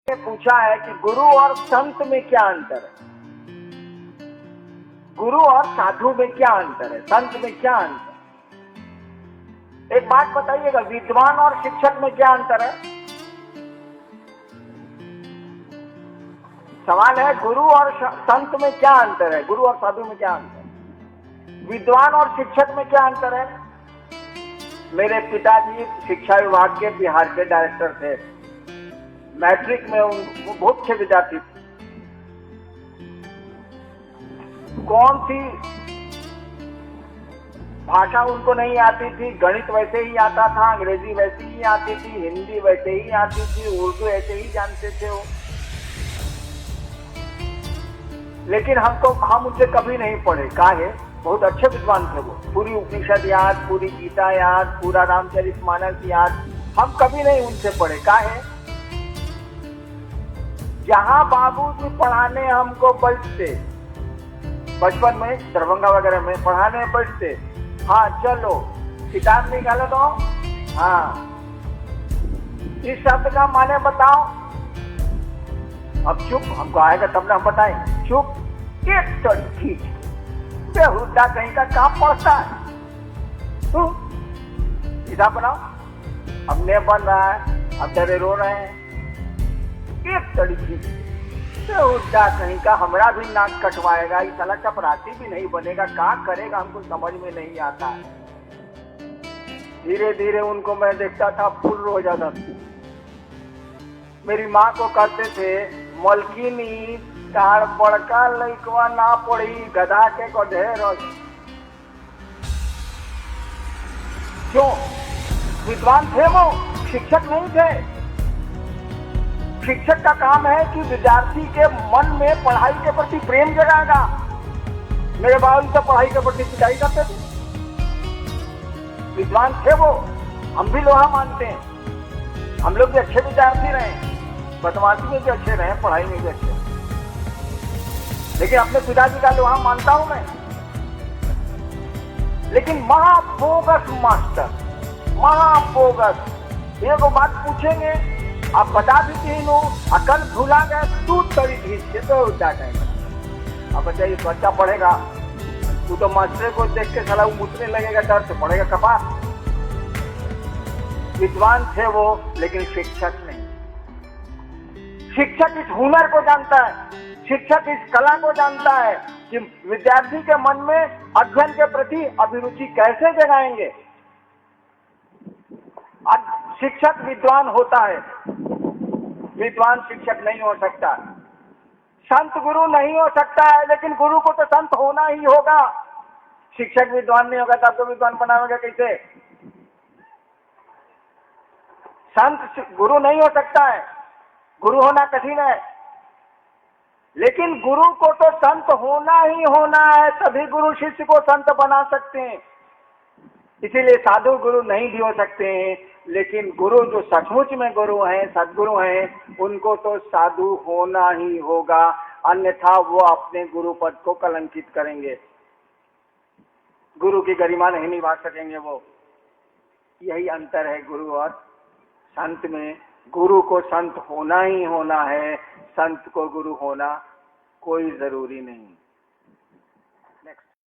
ने पूछा है कि गुरु और संत में क्या अंतर है, गुरु और साधु में क्या अंतर है, संत में क्या अंतर है। एक बात बताइएगा, विद्वान और शिक्षक में क्या अंतर है। सवाल है गुरु और संत में क्या अंतर है, गुरु और साधु में क्या अंतर है, विद्वान और शिक्षक में क्या अंतर है। मेरे पिताजी शिक्षा विभाग के बिहार के डायरेक्टर थे, मैट्रिक में वो बहुत अच्छे विद्यार्थी थे। कौन सी भाषा उनको नहीं आती थी, गणित वैसे ही आता था, अंग्रेजी वैसे ही आती थी, हिंदी वैसे ही आती थी, उर्दू ऐसे ही जानते थे वो। लेकिन हम उनसे कभी नहीं पढ़े, काहे, बहुत अच्छे विद्वान थे वो, पूरी उपनिषद याद, पूरी गीता याद, पूरा रामचरितमानस याद, हम कभी नहीं उनसे पढ़े, काहे। जहां बाबूजी पढ़ाने हमको बैठते, बचपन में दरभंगा वगैरह में पढ़ाने बैठते, हाँ चलो किताब निकालो तो, हाँ इस शब्द का माने बताओ, अब चुप, हमको आएगा तब ना हम बताएं, चुप, एक तो ठीक बेहुदा कहीं का काम पड़ता है, किताब बनाओ, अब ने बन रहा है, अब डरे रो रहे हैं, एक तरीके बेहुदा कहीं का, हमरा भी नाक कटवाएगा, इस साला चपरासी भी नहीं बनेगा, क्या करेगा हमको समझ में नहीं आता है। धीरे धीरे उनको मैं देखता था, फुल हो जाता था। मेरी माँ को कहते थे, मलकिनी तार बड़का लइकवा ना पड़ी, गधा के को ढेर। क्यों? विद्वान थे वो, शिक्षक नहीं थे। शिक्षक का काम है कि विद्यार्थी के मन में पढ़ाई के प्रति प्रेम जगाएगा। मेरे बाबू तो पढ़ाई के प्रति पिटाई करते थे। विद्वान थे वो, हम भी लोहा मानते हैं, हम लोग भी अच्छे विद्यार्थी रहे, बदमाशी में भी अच्छे रहे, पढ़ाई में भी अच्छे, लेकिन अपने पिताजी का लोहा मानता हूं मैं। लेकिन महाबोगस मास्टर, महाबोगस। ये वो बात पूछेंगे, आप बता भी तीन हो, अकल भूला गए, तू तरी खींच के तो उठा कहेंगे। अब बताइए, बच्चा पढ़ेगा, तू तो मास्टर को देख के साला मुझने लगेगा, डर से पढ़ेगा कपास। विद्वान थे वो, लेकिन शिक्षक नहीं। शिक्षक इस हुनर को जानता है, शिक्षक इस कला को जानता है कि विद्यार्थी के मन में अध्ययन के प्रति अभिरुचि कैसे जगाएंगे। शिक्षक विद्वान होता है, विद्वान शिक्षक नहीं हो सकता। संत गुरु नहीं हो सकता है, लेकिन गुरु को तो संत होना ही होगा। शिक्षक विद्वान नहीं होगा तो आपको विद्वान बनाएगा कैसे। संत गुरु नहीं हो सकता है, गुरु होना कठिन है, लेकिन गुरु को तो संत होना ही होना है, तभी गुरु शिष्य को संत बना सकते हैं। इसीलिए साधु गुरु नहीं भी हो सकते हैं, लेकिन गुरु जो सचमुच में गुरु हैं, सदगुरु हैं, उनको तो साधु होना ही होगा, अन्यथा वो अपने गुरु पद को कलंकित करेंगे, गुरु की गरिमा नहीं निभा सकेंगे वो। यही अंतर है गुरु और संत में। गुरु को संत होना ही होना है, संत को गुरु होना कोई जरूरी नहीं।